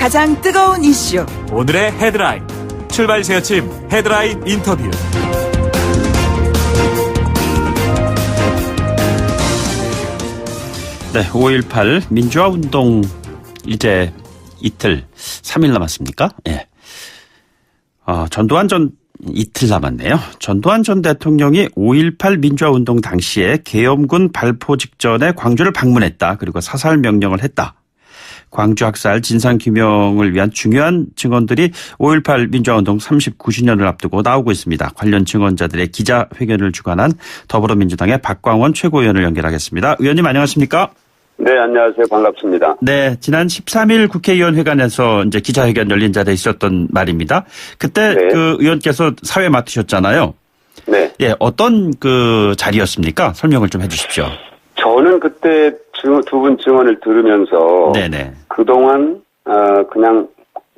가장 뜨거운 이슈. 오늘의 헤드라인. 출발 새아침 헤드라인 인터뷰. 네, 5.18 민주화 운동 이제 이틀, 3일 남았습니까? 예. 전두환 전 이틀 남았네요. 전두환 전 대통령이 5.18 민주화 운동 당시에 계엄군 발포 직전에 광주를 방문했다. 그리고 사살 명령을 했다. 광주 학살 진상규명을 위한 중요한 증언들이 5.18 민주화 운동 39주년을 앞두고 나오고 있습니다. 관련 증언자들의 기자회견을 주관한 더불어민주당의 박광원 최고위원을 연결하겠습니다. 의원님 안녕하십니까? 네, 안녕하세요. 반갑습니다. 네, 지난 13일 국회의원회관에서 이제 기자회견 열린 자리에 있었던 말입니다. 그때 네. 그 의원께서 사회 맡으셨잖아요. 네. 예, 어떤 그 자리였습니까? 설명을 좀 해주십시오. 저는 그때 두 분 증언을 들으면서 네네. 그동안 그냥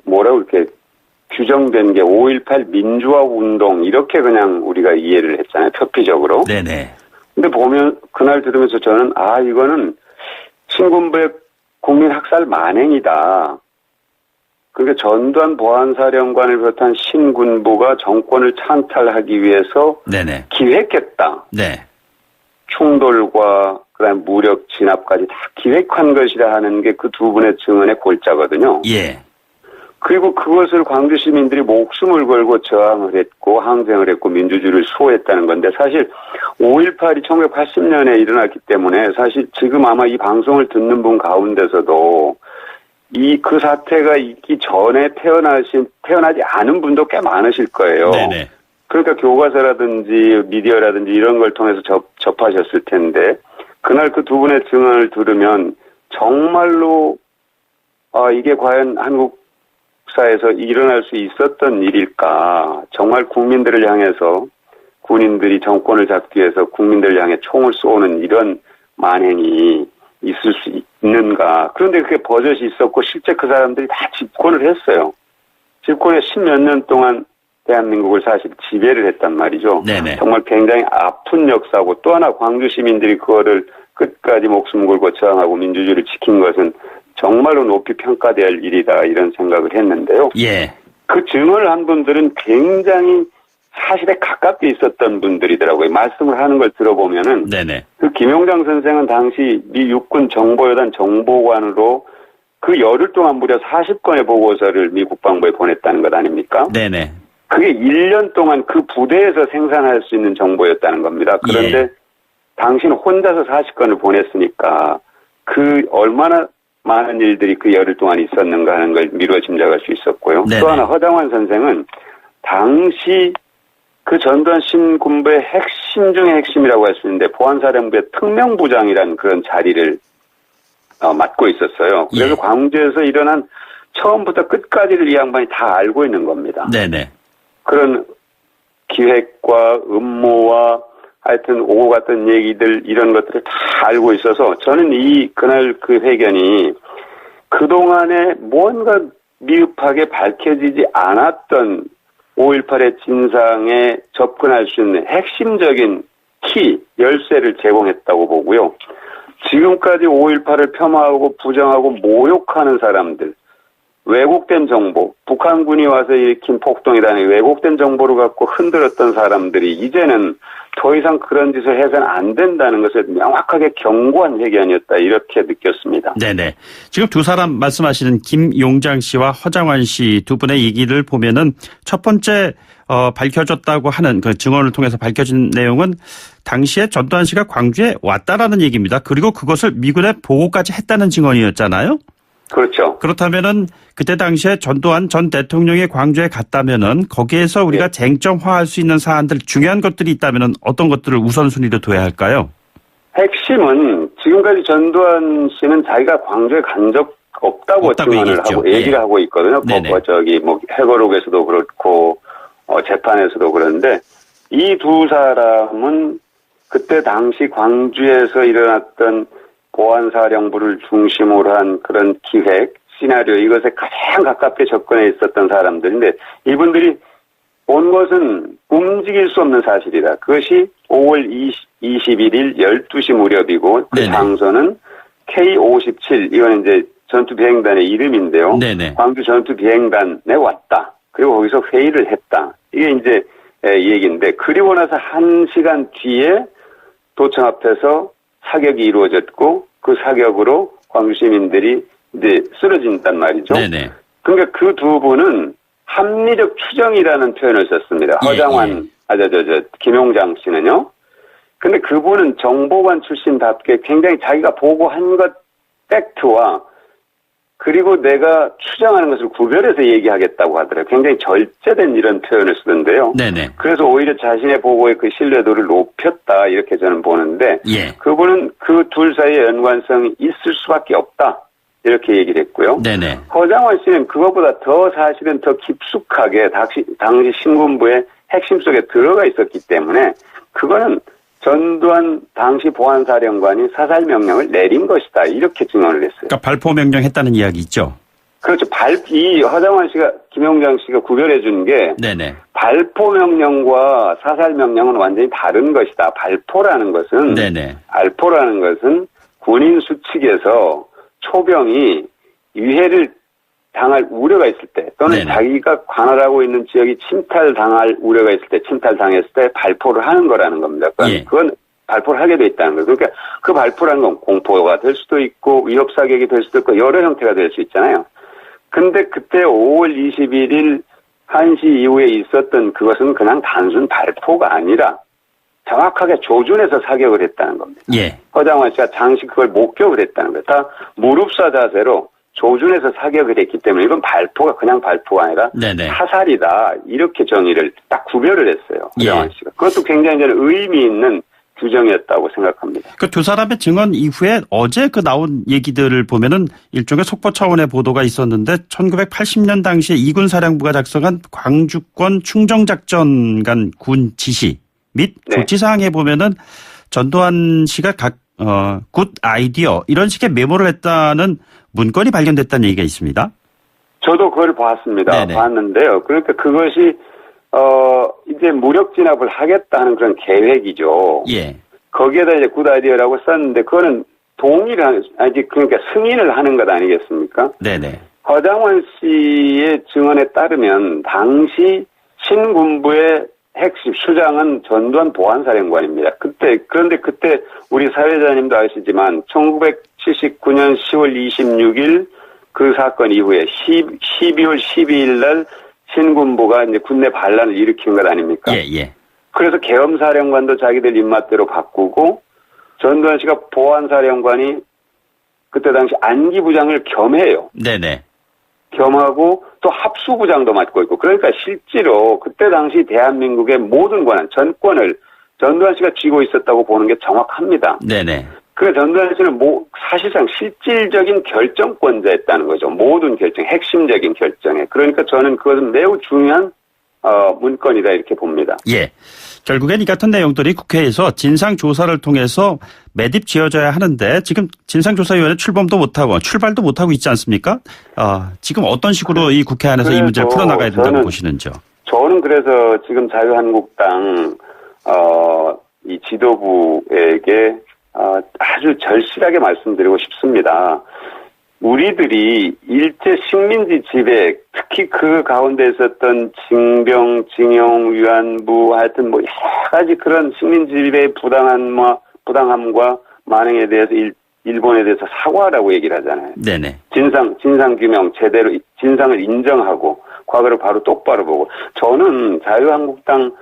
뭐라고 이렇게 규정된 게 5.18 민주화 운동 이렇게 그냥 우리가 이해를 했잖아요. 표피적으로. 네네. 근데 보면 그날 들으면서 저는 이거는 신군부의 국민 학살 만행이다. 그러니까 전두환 보안사령관을 비롯한 신군부가 정권을 찬탈하기 위해서 네네. 기획했다. 네. 충돌과 그다음 무력 진압까지 다 기획한 것이라 하는 게 그 두 분의 증언의 골자거든요. 예. 그리고 그것을 광주 시민들이 목숨을 걸고 저항을 했고 항쟁을 했고 민주주의를 수호했다는 건데 사실 5.18이 1980년에 일어났기 때문에 사실 지금 아마 이 방송을 듣는 분 가운데서도 그 사태가 있기 전에 태어나지 않은 분도 꽤 많으실 거예요. 네네. 그러니까 교과서라든지 미디어라든지 이런 걸 통해서 접하셨을 텐데 그날 그 두 분의 증언을 들으면 정말로 이게 과연 한국사에서 일어날 수 있었던 일일까. 정말 국민들을 향해서 군인들이 정권을 잡기 위해서 국민들을 향해 총을 쏘는 이런 만행이 있을 수 있는가. 그런데 그게 버젓이 있었고 실제 그 사람들이 다 집권을 했어요. 집권에 10몇 년 동안 대한민국을 사실 지배를 했단 말이죠. 네네. 정말 굉장히 아픈 역사고 또 하나 광주 시민들이 그거를 끝까지 목숨 걸고 저항하고 민주주의를 지킨 것은 정말로 높이 평가돼야 할 일이다 이런 생각을 했는데요. 예. 그 증언을 한 분들은 굉장히 사실에 가깝게 있었던 분들이더라고요. 말씀을 하는 걸 들어보면은 네네. 그 김용장 선생은 당시 미 육군 정보여단 정보관으로 그 열흘 동안 무려 40건의 보고서를 미 국방부에 보냈다는 것 아닙니까? 네네. 그게 1년 동안 그 부대에서 생산할 수 있는 정보였다는 겁니다. 그런데 예. 당신은 혼자서 40건을 보냈으니까 그 얼마나 많은 일들이 그 열흘 동안 있었는가 하는 걸 미루어 짐작할 수 있었고요. 네네. 또 하나 허장환 선생은 당시 그 전두환 신군부의 핵심 중의 핵심이라고 할 수 있는데 보안사령부의 특명부장이라는 그런 자리를 맡고 있었어요. 그래서 예. 광주에서 일어난 처음부터 끝까지를 이 양반이 다 알고 있는 겁니다. 네네. 그런 기획과 음모와 하여튼 오고 갔던 얘기들 이런 것들을 다 알고 있어서 저는 그날 그 회견이 그동안에 뭔가 미흡하게 밝혀지지 않았던 5.18의 진상에 접근할 수 있는 핵심적인 키, 열쇠를 제공했다고 보고요. 지금까지 5.18을 폄하하고 부정하고 모욕하는 사람들, 왜곡된 정보, 북한군이 와서 일으킨 폭동이라는 왜곡된 정보를 갖고 흔들었던 사람들이 이제는 더 이상 그런 짓을 해서는 안 된다는 것을 명확하게 경고한 회견이었다 이렇게 느꼈습니다. 네네. 지금 두 사람 말씀하시는 김용장 씨와 허장환 씨 두 분의 얘기를 보면은 첫 번째 밝혀졌다고 하는 그 증언을 통해서 밝혀진 내용은 당시에 전두환 씨가 광주에 왔다라는 얘기입니다. 그리고 그것을 미군에 보고까지 했다는 증언이었잖아요. 그렇죠. 그렇다면은 그때 당시에 전두환 전 대통령이 광주에 갔다면은 거기에서 우리가 쟁점화할 수 있는 사안들 중요한 것들이 있다면은 어떤 것들을 우선순위로 둬야 할까요? 핵심은 지금까지 전두환 씨는 자기가 광주에 간 적 없다고 증언을 얘기했죠. 하고 얘기를 하고 있거든요. 해거록에서도 그렇고 재판에서도 그런데 이 두 사람은 그때 당시 광주에서 일어났던 보안사령부를 중심으로 한 그런 기획, 시나리오 이것에 가장 가깝게 접근해 있었던 사람들인데 이분들이 본 것은 움직일 수 없는 사실이다. 그것이 5월 21일 12시 무렵이고 그 네네. 장소는 K57 이건 이제 전투 비행단의 이름인데요. 네네. 광주 전투 비행단에 왔다. 그리고 거기서 회의를 했다. 이게 이제 얘기인데 그리고 나서 1시간 뒤에 도청 앞에서 사격이 이루어졌고 그 사격으로 광주 시민들이 이제 쓰러진단 말이죠. 네네. 그러니까 그 두 분은 합리적 추정이라는 표현을 썼습니다. 예, 허장환, 김용장 씨는요. 근데 그분은 정보관 출신답게 굉장히 자기가 보고한 것 팩트와 그리고 내가 추정하는 것을 구별해서 얘기하겠다고 하더라고요. 굉장히 절제된 이런 표현을 쓰던데요. 네네. 그래서 오히려 자신의 보고의 그 신뢰도를 높였다 이렇게 저는 보는데 예. 그분은 그 둘 사이에 연관성이 있을 수밖에 없다 이렇게 얘기를 했고요. 네네. 허장원 씨는 그것보다 더 사실은 더 깊숙하게 당시 신군부의 핵심 속에 들어가 있었기 때문에 그거는 전두환 당시 보안사령관이 사살 명령을 내린 것이다 이렇게 증언을 했어요. 그러니까 발포 명령했다는 이야기 있죠. 그렇죠. 이 허장환 씨가 김용장 씨가 구별해 준 게 네네. 발포 명령과 사살 명령은 완전히 다른 것이다. 발포라는 것은 발포라는 것은 군인 수측에서 초병이 위해를 당할 우려가 있을 때 또는 네네. 자기가 관할하고 있는 지역이 침탈당할 우려가 있을 때 침탈당했을 때 발포를 하는 거라는 겁니다. 그건 발포를 하게 돼 있다는 거예요. 그러니까 그 발포라는 건 공포가 될 수도 있고 위협 사격이 될 수도 있고 여러 형태가 될 수 있잖아요. 근데 그때 5월 21일 1시 이후에 있었던 그것은 그냥 단순 발포가 아니라 정확하게 조준해서 사격을 했다는 겁니다. 예. 허장환 씨가 당시 그걸 목격을 했다는 거예요. 다 무릎사 자세로 조준해서 사격을 했기 때문에 이건 발포가 그냥 발포가 아니라 네네. 사살이다. 이렇게 정의를 딱 구별을 했어요. 허장환 예. 씨가. 그것도 굉장히 저는 의미 있는 규정이었다고 생각합니다. 그 두 사람의 증언 이후에 어제 그 나온 얘기들을 보면은 일종의 속보 차원의 보도가 있었는데 1980년 당시에 이군 사령부가 작성한 광주권 충정작전 간 군 지시 및 조치사항에 보면은 전두환 씨가 굿 아이디어 이런 식의 메모를 했다는 문건이 발견됐다는 얘기가 있습니다. 저도 그걸 봤습니다. 네네. 봤는데요. 그러니까 그것이 이제 무력 진압을 하겠다는 그런 계획이죠. 예. 거기에다 이제 굿 아이디어라고 썼는데 그거는 그러니까 승인을 하는 것 아니겠습니까? 네네. 허장원 씨의 증언에 따르면 당시 신군부의 핵심 수장은 전두환 보안사령관입니다. 그런데 그때 우리 사회자님도 아시지만 1979년 10월 26일 그 사건 이후에 12월 12일 날 신군부가 이제 군내 반란을 일으킨 것 아닙니까? 예. 그래서 계엄사령관도 자기들 입맛대로 바꾸고 전두환 씨가 보안사령관이 그때 당시 안기부장을 겸해요. 네네. 겸하고 또 합수부장도 맡고 있고 그러니까 실제로 그때 당시 대한민국의 모든 권한, 전권을 전두환 씨가 쥐고 있었다고 보는 게 정확합니다. 네네. 그러니까 전두환 씨는 사실상 실질적인 결정권자였다는 거죠. 모든 결정, 핵심적인 결정에. 그러니까 저는 그것은 매우 중요한 문건이다 이렇게 봅니다. 예. 결국엔 이 같은 내용들이 국회에서 진상조사를 통해서 매듭 지어져야 하는데 지금 진상조사위원회 출범도 못하고 출발도 못하고 있지 않습니까? 지금 어떤 식으로 이 국회 안에서 이 문제를 풀어나가야 된다고 보시는지요? 저는 그래서 지금 자유한국당 이 지도부에게 아주 절실하게 말씀드리고 싶습니다. 우리들이 일제 식민지 지배, 특히 그 가운데 있었던 징병, 징용, 위안부, 하여튼 여러 가지 그런 식민지 지배의 부당함과 만행에 대해서 일본에 대해서 사과하라고 얘기를 하잖아요. 네네. 진상 규명, 제대로 진상을 인정하고 과거를 바로 똑바로 보고 저는 자유한국당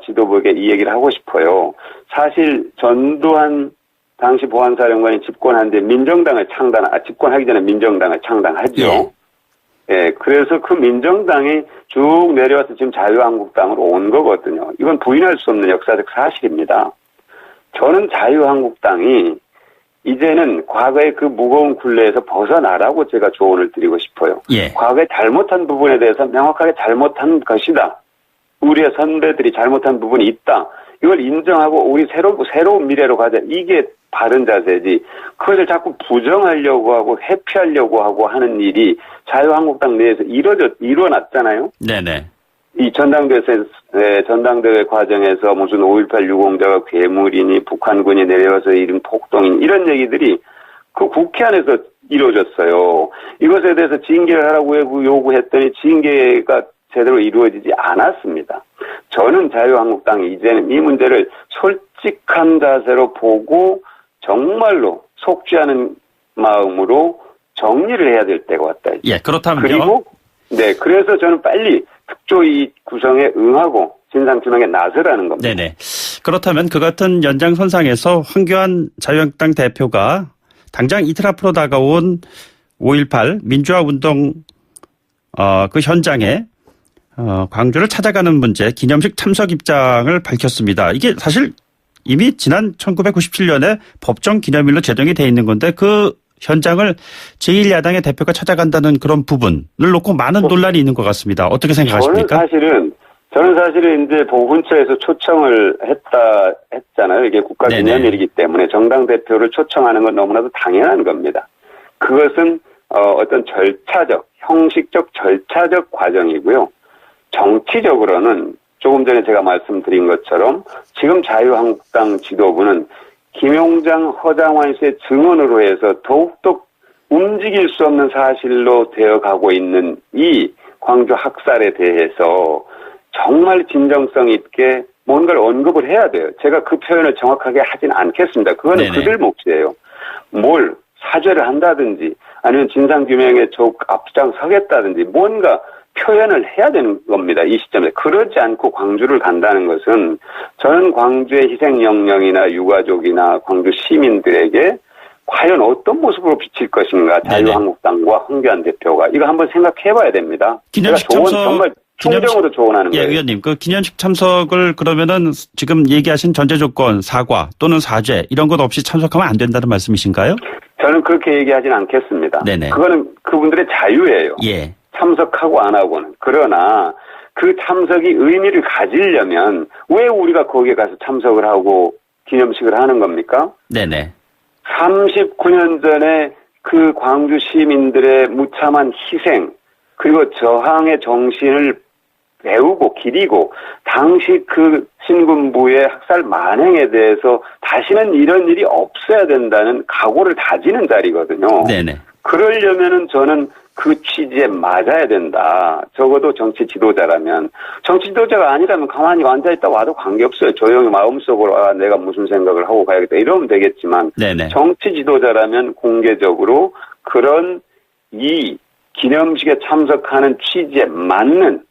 지도부에게 이 얘기를 하고 싶어요. 사실 전두환 당시 보안사령관이 집권한 뒤에 집권하기 전에 민정당을 창당하죠. 예, 그래서 그 민정당이 쭉 내려와서 지금 자유한국당으로 온 거거든요. 이건 부인할 수 없는 역사적 사실입니다. 저는 자유한국당이 이제는 과거의 그 무거운 굴레에서 벗어나라고 제가 조언을 드리고 싶어요. 예. 과거에 잘못한 부분에 대해서 명확하게 잘못한 것이다. 우리의 선배들이 잘못한 부분이 있다. 이걸 인정하고 우리 새로운 미래로 가자. 이게 바른 자세지. 그것을 자꾸 부정하려고 하고 회피하려고 하고 하는 일이 자유한국당 내에서 일어났잖아요. 네네. 이 전당대회 과정에서 무슨 5.18 유공자가 괴물이니 북한군이 내려와서 이런 폭동이니 이런 얘기들이 그 국회 안에서 이루어졌어요. 이것에 대해서 징계를 하라고 요구했더니 징계가 제대로 이루어지지 않았습니다. 저는 자유한국당이 이제는 이 문제를 솔직한 자세로 보고 정말로 속지 않은 마음으로 정리를 해야 될 때가 왔다. 예, 그렇다면요. 그리고 네, 그래서 저는 빨리 특조위 구성에 응하고 진상규명에 나서라는 겁니다. 네네. 그렇다면 그 같은 연장선상에서 황교안 자유한국당 대표가 당장 이틀 앞으로 다가온 5.18 민주화 운동 그 현장에 광주를 찾아가는 문제 기념식 참석 입장을 밝혔습니다. 이게 사실 이미 지난 1997년에 법정 기념일로 제정이 돼 있는 건데 그 현장을 제1야당의 대표가 찾아간다는 그런 부분을 놓고 많은 논란이 있는 것 같습니다. 어떻게 생각하십니까? 저는 사실은 이제 보훈처에서 초청을 했잖아요. 이게 국가기념일이기 때문에 정당 대표를 초청하는 건 너무나도 당연한 겁니다. 그것은 어떤 절차적, 형식적, 절차적 과정이고요. 정치적으로는 조금 전에 제가 말씀드린 것처럼 지금 자유한국당 지도부는 김용장, 허장환 씨의 증언으로 해서 더욱더 움직일 수 없는 사실로 되어가고 있는 이 광주 학살에 대해서 정말 진정성 있게 뭔가를 언급을 해야 돼요. 제가 그 표현을 정확하게 하진 않겠습니다. 그거는 네네. 그들 몫이에요. 뭘 사죄를 한다든지 아니면 진상규명에 앞장서겠다든지 뭔가 표현을 해야 되는 겁니다. 이 시점에. 그러지 않고 광주를 간다는 것은 저는 광주의 희생영령이나 유가족이나 광주 시민들에게 과연 어떤 모습으로 비칠 것인가. 자유한국당과 황교안 대표가. 이거 한번 생각해봐야 됩니다. 기념식 제가 참석. 정말 충정으로 조언하는 예, 거예요. 의원님, 그 기념식 참석을 그러면은 지금 얘기하신 전제 조건, 사과 또는 사죄 이런 것 없이 참석하면 안 된다는 말씀이신가요? 저는 그렇게 얘기하진 않겠습니다. 네네. 그거는 그분들의 자유예요. 예. 참석하고 안 하고는. 그러나 그 참석이 의미를 가지려면 왜 우리가 거기에 가서 참석을 하고 기념식을 하는 겁니까? 네네. 39년 전에 그 광주 시민들의 무참한 희생 그리고 저항의 정신을 배우고 기리고 당시 그 신군부의 학살 만행에 대해서 다시는 이런 일이 없어야 된다는 각오를 다지는 자리거든요. 네네. 그러려면은 저는 그 취지에 맞아야 된다. 적어도 정치 지도자라면. 정치 지도자가 아니라면 가만히 앉아있다 와도 관계없어요. 조용히 마음속으로 내가 무슨 생각을 하고 가야겠다 이러면 되겠지만 네네. 정치 지도자라면 공개적으로 그런 이 기념식에 참석하는 취지에 맞는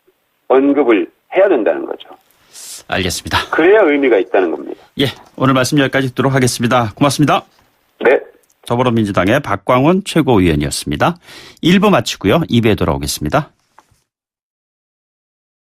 언급을 해야 된다는 거죠. 알겠습니다. 그래야 의미가 있다는 겁니다. 예, 오늘 말씀 여기까지 듣도록 하겠습니다. 고맙습니다. 네. 더불어민주당의 박광원 최고위원이었습니다. 1부 마치고요. 2부에 돌아오겠습니다.